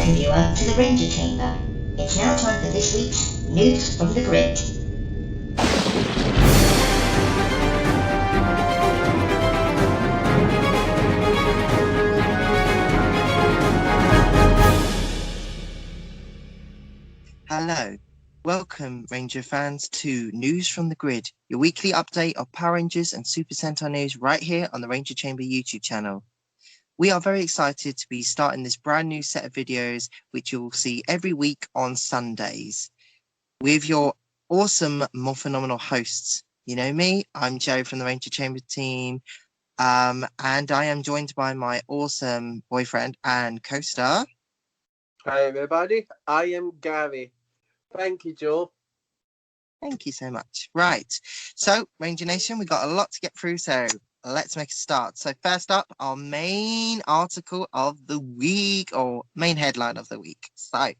welcome you to the Ranger Chamber. It's now time for this week's News from the Grid. Hello, welcome Ranger fans to News from the Grid, your weekly update of Power Rangers and Super Sentai news right here on the Ranger Chamber YouTube channel. We are very excited to be starting this brand new set of videos, which you'll see every week on Sundays, with your awesome Morphinomenal hosts. You know me, I'm Joe from the Ranger Chamber team, and I am joined by my awesome boyfriend and co-star. Hi everybody, I am Gary. Thank you, Joe. Thank you so much. Right, so Ranger Nation, we've got a lot to get through, so let's make a start. So first up, our main article of the week, or main headline of the week. So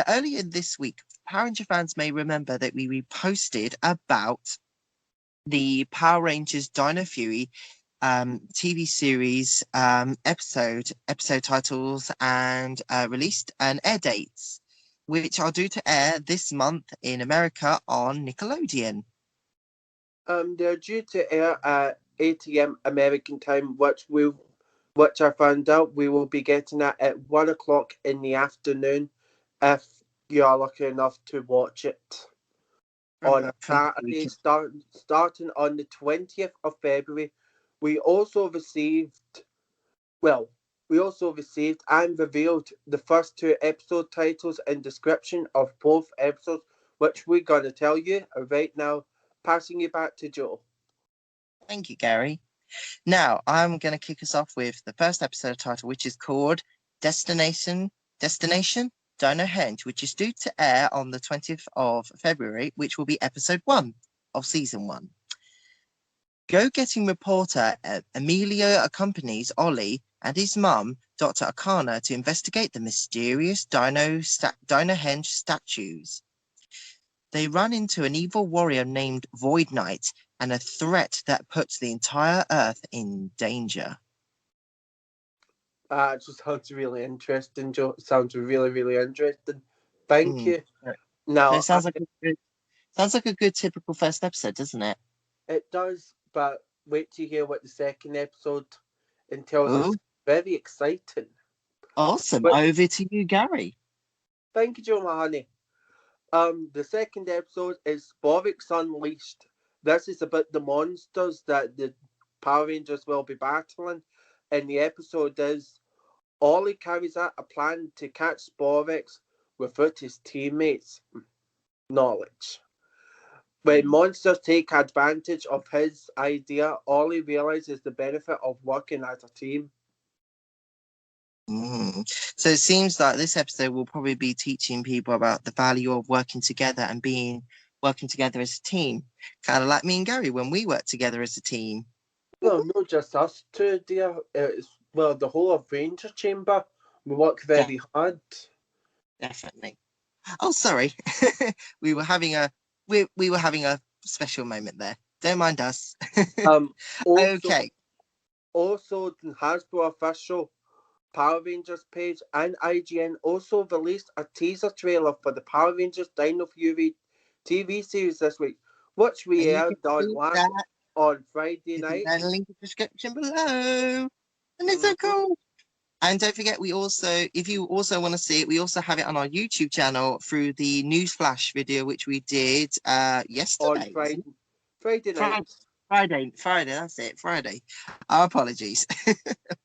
earlier this week, Power Ranger fans may remember that we reposted about the Power Rangers Dino Fury TV series episode titles and released and air dates, which are due to air this month in America on Nickelodeon. They're due to air at 8 a.m. American time, which I found out we will be getting at 1 o'clock in the afternoon if you are lucky enough to watch it on Saturday, starting on the 20th of February. We also received and revealed the first two episode titles and description of both episodes, which we're going to tell you right now. Passing you back to Joe. Thank you, Gary. Now, I'm going to kick us off with the first episode title, which is called Destination Dino Henge, which is due to air on the 20th of February, which will be episode 1 of season 1. Go-getting reporter Emilio accompanies Ollie and his mum, Dr. Akana, to investigate the mysterious Dino Henge statues. They run into an evil warrior named Void Knight and a threat that puts the entire Earth in danger. It just sounds really interesting, Joe. It sounds really, really interesting. Thank you. Now, so it sounds like a good typical first episode, doesn't it? It does, but wait to hear what the second episode entails. It's very exciting. Awesome. Over to you, Gary. Thank you, Joe, my honey. The second episode is Sporix Unleashed. This is about the monsters that the Power Rangers will be battling. And the episode is Ollie carries out a plan to catch Sporix without his teammates' knowledge. When monsters take advantage of his idea, Ollie realizes the benefit of working as a team. So it seems like this episode will probably be teaching people about the value of working together and working together as a team. Kind of like me and Gary when we work together as a team. Well, not just us two, dear. The whole of Ranger Chamber. We work very hard. Definitely. Oh, sorry. we were having a special moment there. Don't mind us. Okay. Also, the Hasbro official Power Rangers page and IGN also released a teaser trailer for the Power Rangers Dino Fury TV series this week, which we aired on Friday night. There's a link in the description below. And it's so cool. And don't forget, if you also want to see it, we also have it on our YouTube channel through the news flash video, which we did yesterday. On Friday night. Friday, that's it, Friday. Our apologies.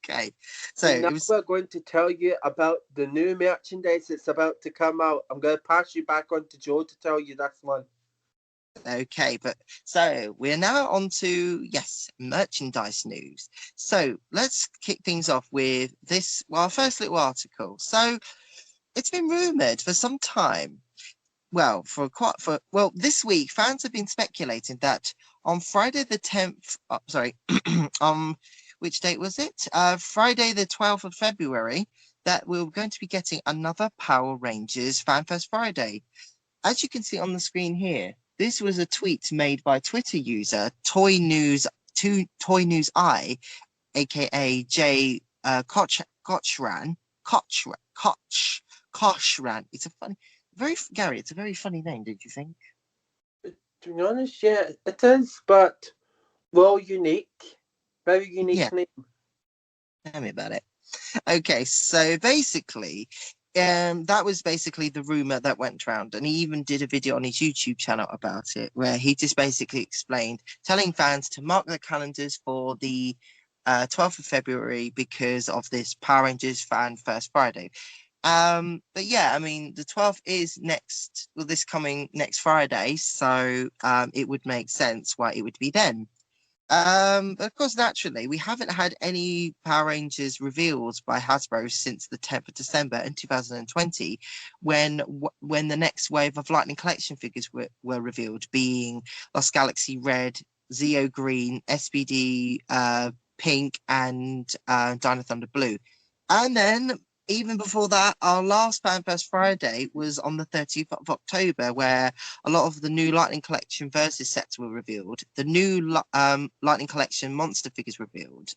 Okay. So now we're going to tell you about the new merchandise that's about to come out. I'm going to pass you back on to Joe to tell you this one. Okay, so we're now on to, merchandise news. So let's kick things off with this, our first little article. So it's been rumored for some time. This week, fans have been speculating that on Friday the 10th, which date was it? Friday the 12th of February, that we're going to be getting another Power Rangers FanFest Friday. As you can see on the screen here, this was a tweet made by Twitter user Toy News Eye, aka J Kochran, Koshran. It's a funny, Gary, it's a very funny name, don't you think? To be honest, yeah, it is, but well, unique. Very unique Yeah, name. tell me about it. Okay, so basically, that was basically the rumor that went around, and he even did a video on his YouTube channel about it, where he just basically explained, telling fans to mark their calendars for the 12th of February because of this Power Rangers Fan First Friday. But yeah, I mean, the 12th is this coming next Friday, so it would make sense why it would be then. But of course, naturally, we haven't had any Power Rangers reveals by Hasbro since the 10th of December in 2020, when the next wave of Lightning Collection figures were revealed, being Lost Galaxy Red, Zeo Green, SPD Pink, and Dino Thunder Blue. And then, even before that, our last Fan First Friday was on the 30th of October, where a lot of the new Lightning Collection Versus sets were revealed. The new Lightning Collection monster figures revealed.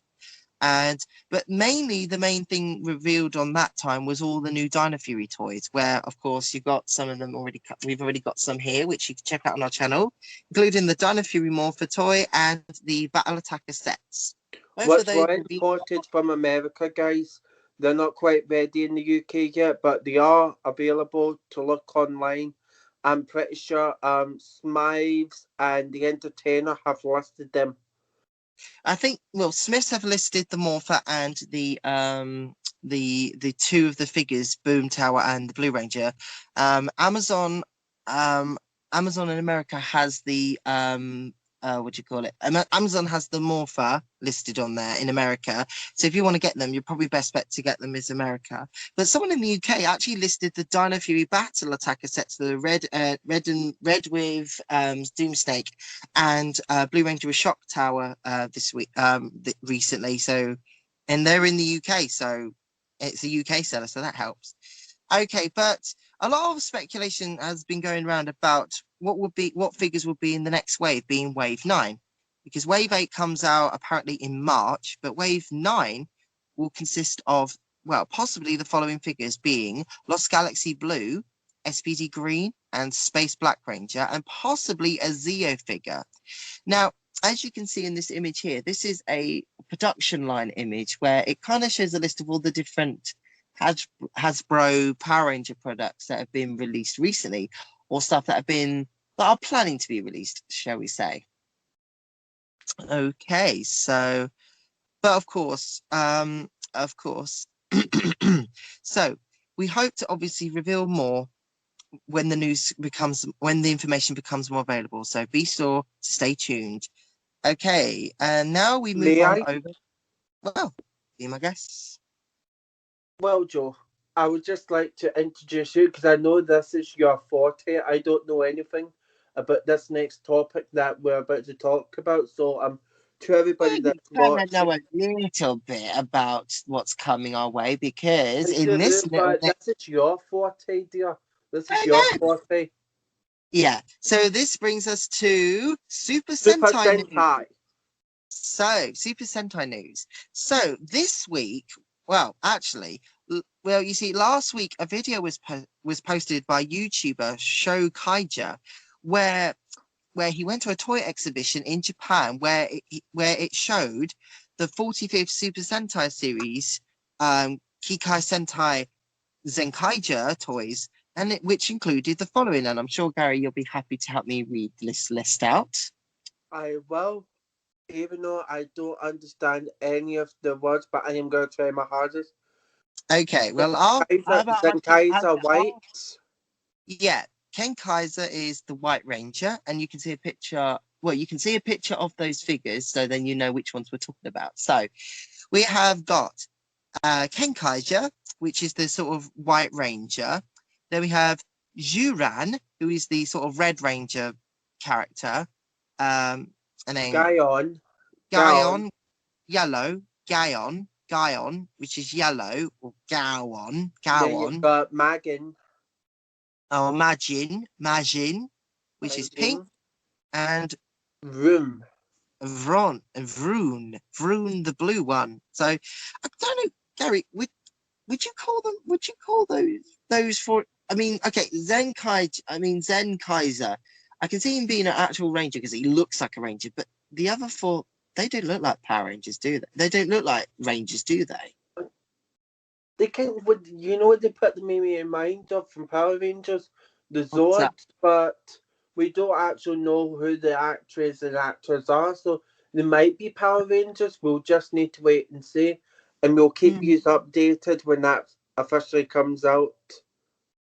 But mainly the main thing revealed on that time was all the new Dino Fury toys, where of course you've got some of them already. We've already got some here, which you can check out on our channel, including the Dino Fury Morpher toy and the Battle Attacker sets. Which were imported from America, guys. They're not quite ready in the UK yet, but they are available to look online. I'm pretty sure Smythes and the Entertainer have listed them. I think, well, Smiths have listed the Morpher and the two of the figures, Boom Tower and the Blue Ranger. Amazon in America has the what do you call it? Amazon has the Morpher listed on there in America. So if you want to get them, you're probably best bet to get them is America. But someone in the UK actually listed the Dino Fury Battle Attacker sets, the red with Doomsnake and Blue Ranger with Shock Tower this week recently. So, and they're in the UK, so it's a UK seller, so that helps. Okay, but a lot of speculation has been going around about what figures will be in the next wave, being Wave 9, because Wave 8 comes out apparently in March, but Wave 9 will consist of, well, possibly the following figures, being Lost Galaxy Blue, SPD Green, and Space Black Ranger, and possibly a Zeo figure. Now, as you can see in this image here, this is a production line image where it kind of shows a list of all the different Hasbro Power Ranger products that have been released recently, or stuff that are planning to be released, shall we say. Okay, so, but of course, so we hope to obviously reveal more when the information becomes more available. So be sure to stay tuned. Okay, and now we move over. Well, be my guest. Well, Joe, I would just like to introduce you because I know this is your forte. I don't know anything about this next topic that we're about to talk about. So, to everybody that's watching, know a little bit about what's coming our way, because in this this is your forte, dear. This is your forte. Yeah. So this brings us to Super Sentai news. So, Super Sentai news. So this week, well, actually, you see, last week a video was posted by YouTuber Zenkaiger, where he went to a toy exhibition in Japan where it showed the 45th Super Sentai series, Kikai Sentai Zenkaiger toys, and which included the following. And I'm sure, Gary, you'll be happy to help me read this list out. I will. Even though I don't understand any of the words, but I am going to try my hardest. Okay, well, Zenkaiger White. Yeah, Ken Kaiser is the White Ranger, and you can see a picture. Well, you can see a picture of those figures, so then you know which ones we're talking about. So we have got Ken Kaiser, which is the sort of White Ranger. Then we have Juran, who is the sort of Red Ranger character. And then Gaion, yellow, Gaion, which is yellow, or Gowon. Then you've got Magin. Oh, Majin, which is pink, and Vroom, the blue one. So I don't know, Gary. would you call them? Would you call those for? I mean, okay, Zenkaiser. I can see him being an actual ranger because he looks like a ranger, but the other four, they don't look like Power Rangers, do they? They don't look like Rangers, do they? They kind of would, you know what they put me in mind of from Power Rangers? The What's that? Zords, but we don't actually know who the actors and actors are, so they might be Power Rangers. We'll just need to wait and see, and we'll keep you updated when that officially comes out.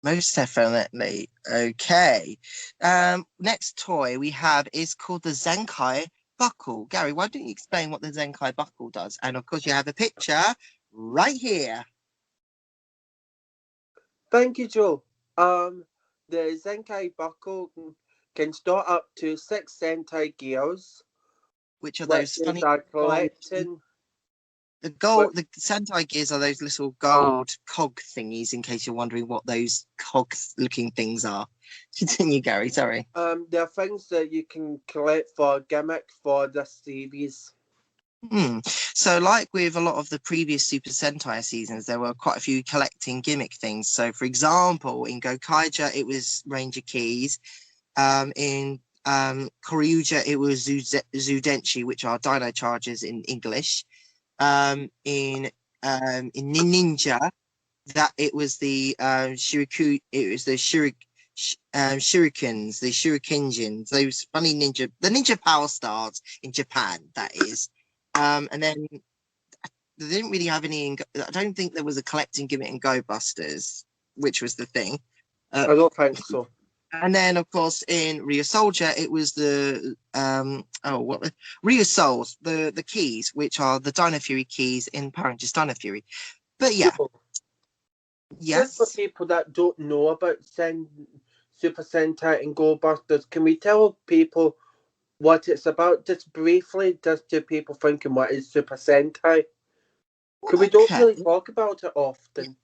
Most definitely. Okay. Next toy we have is called the Zenkai Buckle. Gary, why don't you explain what the Zenkai Buckle does? And of course, you have a picture right here. Thank you, Joe. The Zenkai buckle can store up to 6 Sentai gears, Which are those which is funny a gold, collection. the Sentai gears are those little gold cog thingies, in case you're wondering what those cog looking things are. Continue, Gary, sorry. There are things that you can collect for a gimmick for this series. So like with a lot of the previous Super Sentai seasons, there were quite a few collecting gimmick things. So for example, in GoldKingRanger, it was Ranger Keys. In Koryuja, it was Zudenchi, which are Dino Chargers in English. In Ninja, that it was the Shuriku, it was the Shurikens, the Shurikenjins, those funny the Ninja Power Stars in Japan, that is. And then they didn't really have any. I don't think there was a collecting gimmick in Go Busters, which was the thing. I don't think so. And then, of course, in Rio Soldier, it was the Rio Souls, the keys, which are the Dino Fury keys in Power Rangers Dino Fury. But yeah, Just for people that don't know about Super Sentai and Go Busters, can we tell people what it's about just briefly, just to people thinking what is Super Sentai? Because we don't really talk about it often.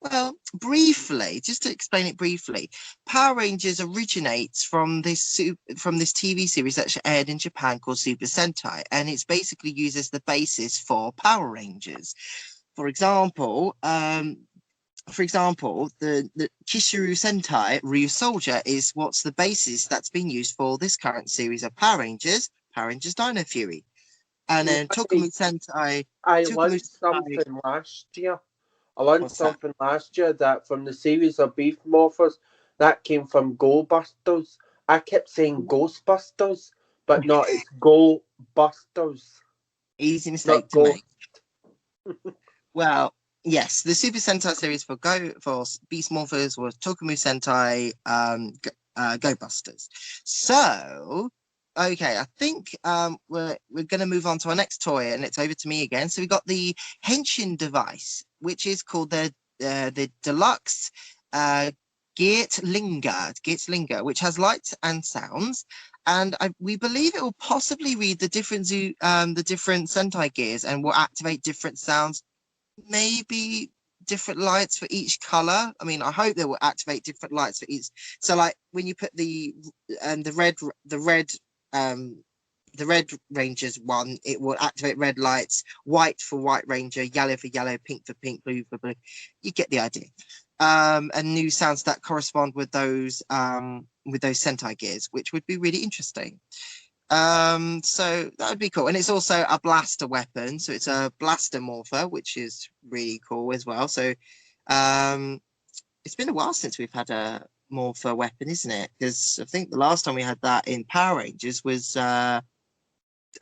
Well, briefly, just to explain it briefly, Power Rangers originates from this TV series that aired in Japan called Super Sentai, and it's basically used as the basis for Power Rangers. For example, the Kishiru Sentai Ryu Soldier is what's the basis that's been used for this current series of Power Rangers Dino Fury. And then Tokumu Sentai. I learned something last year. Last year that from the series of Beef Morphers, that came from Go Busters. I kept saying Ghostbusters, but no, it's Go Busters. Easy mistake to make. Well, yes, the Super Sentai series for Beast Morphers was Tokumu Sentai Go Busters. So, okay, I think we're going to move on to our next toy, and it's over to me again. So we got the Henshin device, which is called the Deluxe Geertlinger, which has lights and sounds. And we believe it will possibly read the different Sentai gears and will activate different sounds, maybe different lights for each color. I mean, I hope they will activate different lights for each. So, like when you put the Red Rangers one, it will activate red lights, white for White Ranger, yellow for yellow, pink for pink, blue for blue. You get the idea. And new sounds that correspond with those Sentai gears, which would be really interesting. So that would be cool. And it's also a blaster weapon. So it's a blaster morpher, which is really cool as well. So it's been a while since we've had a morpher weapon, isn't it? Because I think the last time we had that in Power Rangers was the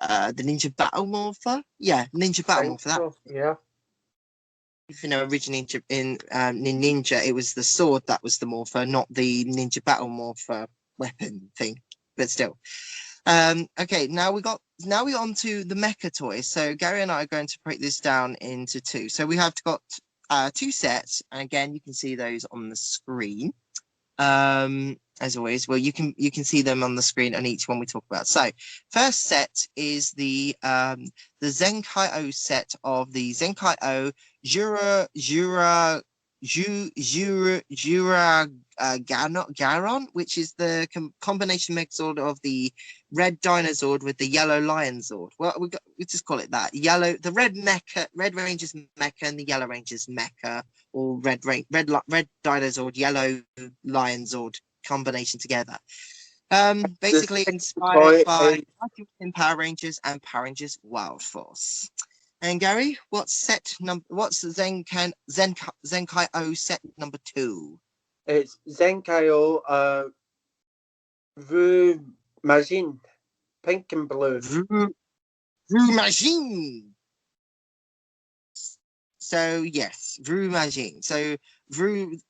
Ninja Battle Morpher. Yeah, Ninja Battle Morpher. So, yeah. You know, originally in Ninja, it was the sword that was the morpher, not the Ninja Battle Morpher weapon thing. But still. Okay, now we're on to the mecha toys. So Gary and I are going to break this down into two. So we have got two sets, and again you can see those on the screen. As always, well, you can see them on the screen on each one we talk about. So first set is the Zenkaiger set of the Zenkaiger Jura Garon, which is the combination Megazord of the red Dinozord with the yellow Lion Zord. Well, we just call it that. The red Rangers Mecha, and the yellow Rangers Mecha, or red Dinozord, yellow Lion Zord combination together. Basically inspired by Mighty Morphin Power Rangers and Power Rangers Wild Force. And Gary, what's Zenkai O set number 2? It's Zenkaiger Vu Majin, pink and blue. Vu Majin. So yes, Vu Majin. So Vu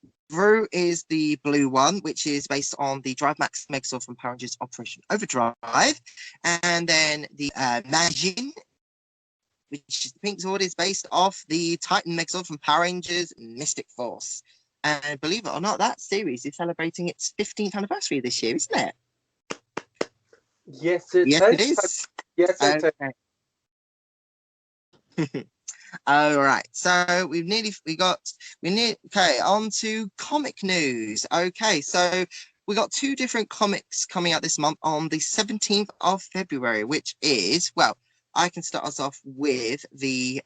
is the blue one, which is based on the Drive Max Megazord from Power Rangers Operation Overdrive, and then the Majin, which is the pink Zord, is based off the Titan Megazord from Power Rangers Mystic Force. And believe it or not, that series is celebrating its 15th anniversary this year, isn't it? Yes, it is. Yes, it is. All right, so on to comic news. Okay, so we got 2 different comics coming out this month on the 17th of February, which is, well, I can start us off with the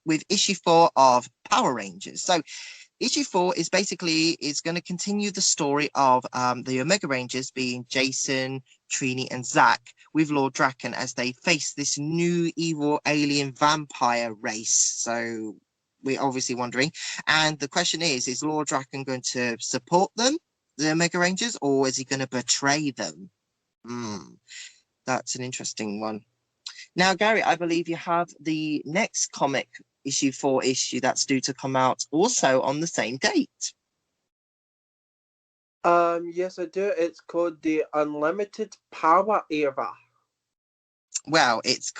with issue 4 of Power Rangers. So issue 4 is going to continue the story of the Omega Rangers, being Jason, Trini, and Zack, with Lord Draken as they face this new evil alien vampire race. So we're obviously wondering. And the question is Lord Draken going to support them, the Omega Rangers, or is he going to betray them? That's an interesting one. Now, Gary, I believe you have the next comic, issue 4 issue, that's due to come out also on the same date. Yes, I do. It's called the Unlimited Power Era. Well, it's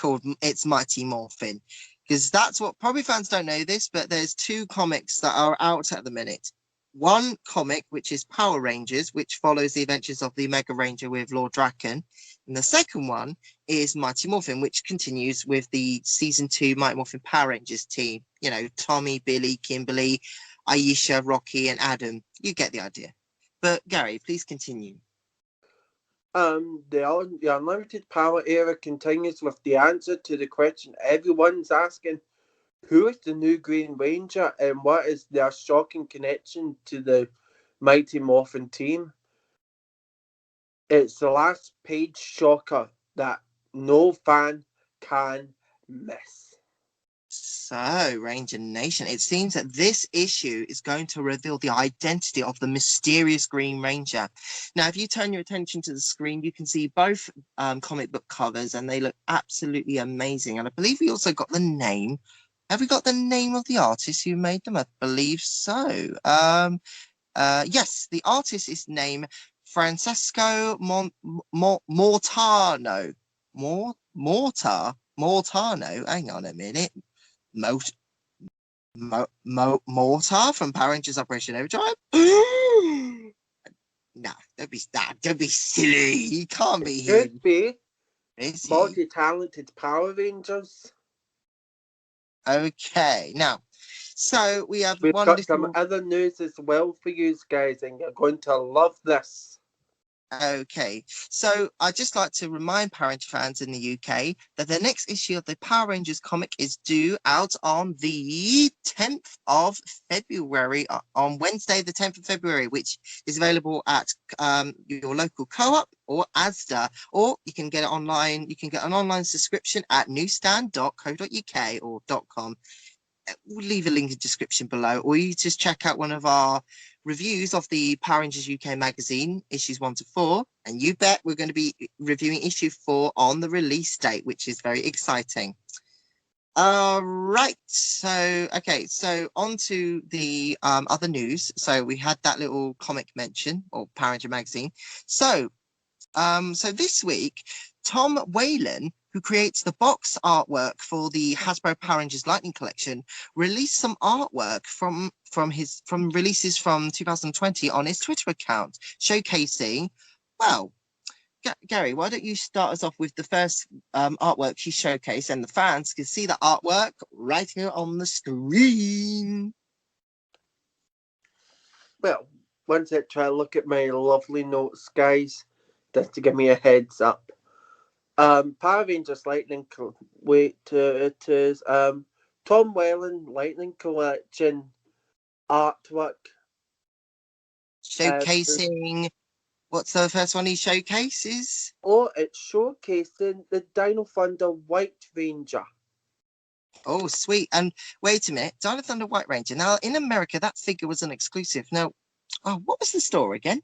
Mighty Morphin, because that's what, probably fans don't know this, but there's 2 comics that are out at the minute. One comic, which is Power Rangers, which follows the adventures of the Omega Ranger with Lord Draken. And the second one is Mighty Morphin, which continues with the season 2 Mighty Morphin Power Rangers team. You know, Tommy, Billy, Kimberly, Aisha, Rocky, and Adam. You get the idea. But Gary, please continue. The Unlimited Power Era continues with the answer to the question everyone's asking: who is the new Green Ranger, and what is their shocking connection to the Mighty Morphin team? It's the last page shocker that no fan can miss. So, Ranger Nation, it seems that this issue is going to reveal the identity of the mysterious Green Ranger. Now, if you turn your attention to the screen, you can see both comic book covers, and they look absolutely amazing. And I believe we also got the name. Have we got the name of the artist who made them? I believe so. Yes, the artist is named Francesco Mortano. Mortano. Hang on a minute. Mortar from Power Rangers Operation Overdrive? No, don't be silly. He can't be here. Could be multi-talented Power Rangers. Okay, now, so we've got some other news as well for you guys, and you're going to love this. Okay, so I'd just like to remind Power Ranger fans in the UK that the next issue of the Power Rangers comic is due out on the 10th of February, on Wednesday, the 10th of February, which is available at your local co-op or Asda, or you can get it online. You can get an online subscription at newsstand.co.uk or .com. We'll leave a link in the description below, or you just check out one of our reviews of the Power Rangers UK magazine, issues 1 to 4, and you bet we're going to be reviewing issue 4 on the release date, which is very exciting. Right, so on to the other news. So we had that little comic mention, or Power Ranger magazine. So this week, Tom Whalen, who creates the box artwork for the Hasbro Power Rangers Lightning Collection, released some artwork from releases from 2020 on his Twitter account, showcasing, well, Gary, why don't you start us off with the first artwork he showcased, and the fans can see the artwork right here on the screen. well, once I try to look at my lovely notes, guys, just to give me a heads up. Power Rangers Lightning it is Tom Welling Lightning Collection artwork. Showcasing, what's the first one he showcases? Oh, it's showcasing the Dino Thunder White Ranger. Oh, sweet. And wait a minute, Dino Thunder White Ranger. Now, in America, that figure was an exclusive. Now, what was the store again?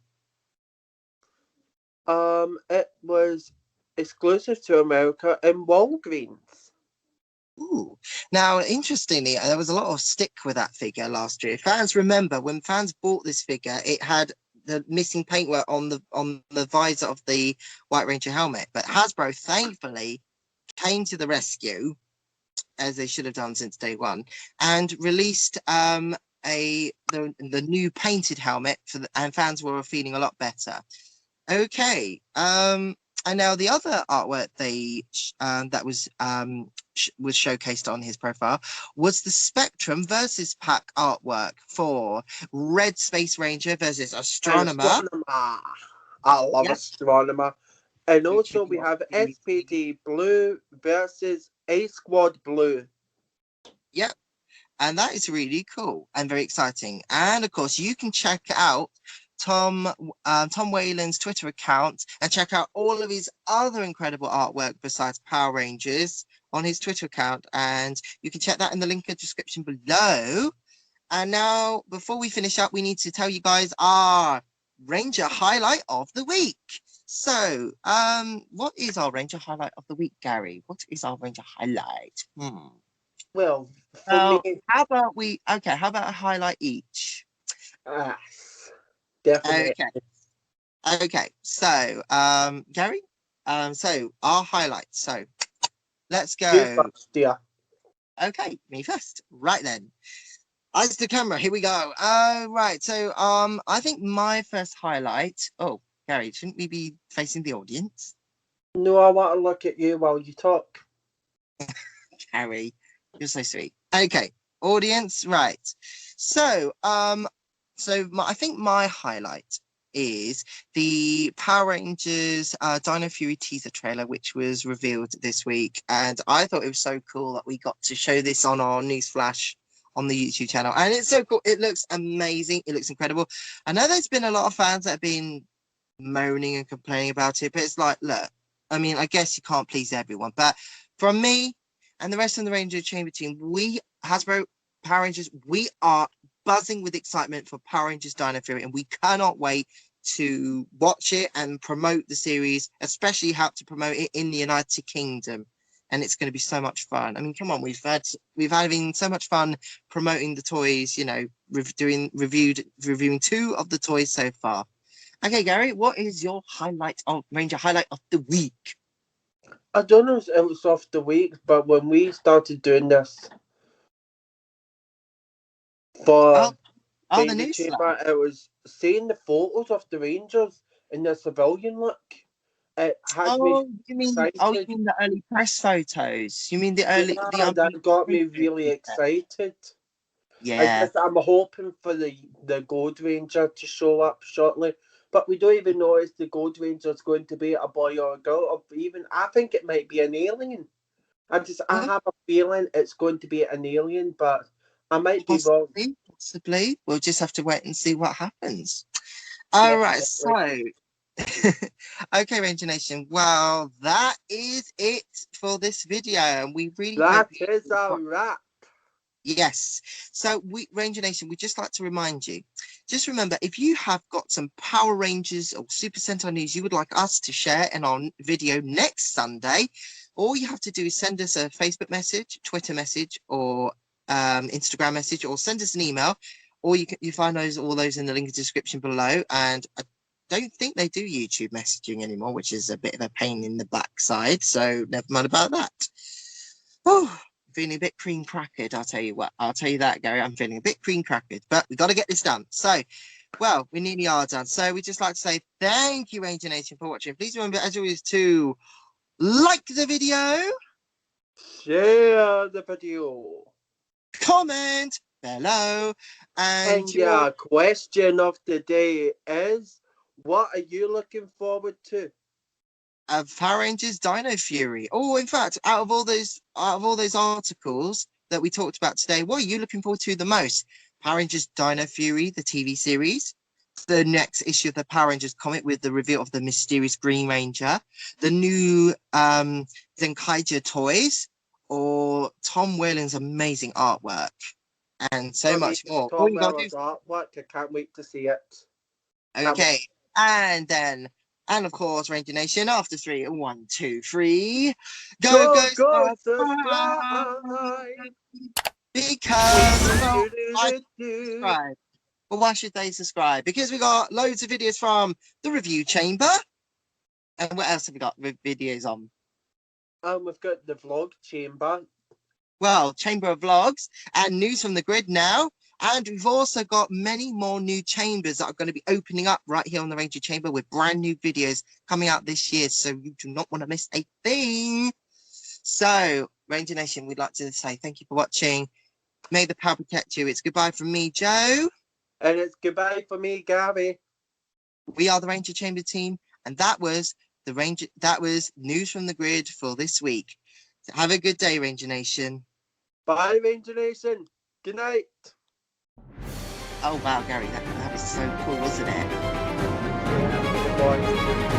It was exclusive to America in Walgreens. Ooh. Now, interestingly, there was a lot of stick with that figure last year. Fans remember when fans bought this figure, it had the missing paintwork on the visor of the White Ranger helmet. But Hasbro, thankfully, came to the rescue, as they should have done since day one, and released the new painted helmet and fans were feeling a lot better. Okay. And now the other artwork that was showcased on his profile was the Spectrum versus Pack artwork for Red Space Ranger versus Astronomer. I love Astronomer. And also we have SPD Blue versus A Squad Blue. Yep. And that is really cool and very exciting. And of course, you can check out Tom Whalen's Twitter account and check out all of his other incredible artwork besides Power Rangers on his Twitter account. And you can check that in the link in the description below. And now, before we finish up, we need to tell you guys our Ranger Highlight of the Week. So, what is our Ranger Highlight of the Week, Gary? What is our Ranger Highlight? Well, for me, how about a highlight each? Definitely. Okay. So, Gary, so our highlights. So, let's go. You first, dear. Okay, me first. Right then. Eyes to camera. Here we go. Right. So, I think my first highlight. Oh, Gary, shouldn't we be facing the audience? No, I want to look at you while you talk. Gary, you're so sweet. Okay, audience. Right. So, I think my highlight is the Power Rangers Dino Fury teaser trailer, which was revealed this week. And I thought it was so cool that we got to show this on our news flash on the YouTube channel. And it's so cool. It looks amazing. It looks incredible. I know there's been a lot of fans that have been moaning and complaining about it, but it's like, look, I mean, I guess you can't please everyone. But from me and the rest of the Ranger Chamber team, we, Hasbro Power Rangers, we are buzzing with excitement for Power Rangers Dino Fury, and we cannot wait to watch it and promote the series, especially how to promote it in the United Kingdom. And it's going to be so much fun. I mean, come on, we've having so much fun promoting the toys. You know, reviewing 2 of the toys so far. Okay, Gary, what is your Ranger highlight of the week? I don't know if it was off the week, but when we started doing this for the news chamber, it was seeing the photos of the Rangers in their civilian look. It had me excited. You mean the early press photos? You mean the early? Yeah, that got me really excited. Yeah. I'm hoping for the Gold Ranger to show up shortly, but we don't even know if the Gold Ranger is going to be a boy or a girl, or even I think it might be an alien. I have a feeling it's going to be an alien, but I might be wrong. Possibly. We'll just have to wait and see what happens. All right. So, okay, Ranger Nation. Well, that is it for this video, and we really that is a wrap. Yes. So Ranger Nation, we'd just like to remind you, just remember, if you have got some Power Rangers or Super Sentai news you would like us to share in our video next Sunday, all you have to do is send us a Facebook message, Twitter message, or Instagram message, or send us an email, or you find all those in the link in the description below. And I don't think they do YouTube messaging anymore, which is a bit of a pain in the backside. So never mind about that. Oh. Feeling a bit cream crackered, I'll tell you that, Gary. I'm feeling a bit cream crackered, but we've got to get this done. So, well, we nearly are done. So we just like to say thank you, Ranger Nation, for watching. Please remember, as always, to like the video, share the video, comment, below. And your question of the day is, what are you looking forward to? Power Rangers Dino Fury. Oh, in fact, out of all those articles that we talked about today, what are you looking forward to the most? Power Rangers Dino Fury, the TV series, the next issue of the Power Rangers comic with the reveal of the mysterious Green Ranger, the new Zenkaiger toys, or Tom Whalen's amazing artwork, and so much more. All you gotta do is artwork. I can't wait to see it. okay, and then. And of course, Ranger Nation, after 3, 1, 2, 3. Go subscribe! Because subscribe. Well, why should they subscribe? Because we got loads of videos from the review chamber. And what else have we got videos on? We've got the vlog chamber. Well, chamber of vlogs and news from the grid now. And we've also got many more new chambers that are going to be opening up right here on the Ranger Chamber with brand new videos coming out this year. So you do not want to miss a thing. So, Ranger Nation, we'd like to say thank you for watching. May the power protect you. It's goodbye from me, Joe. And it's goodbye from me, Gabby. We are the Ranger Chamber team. And that was news from the grid for this week. So have a good day, Ranger Nation. Bye, Ranger Nation. Good night. Oh wow, Gary, that was so cool, wasn't it? Good boy.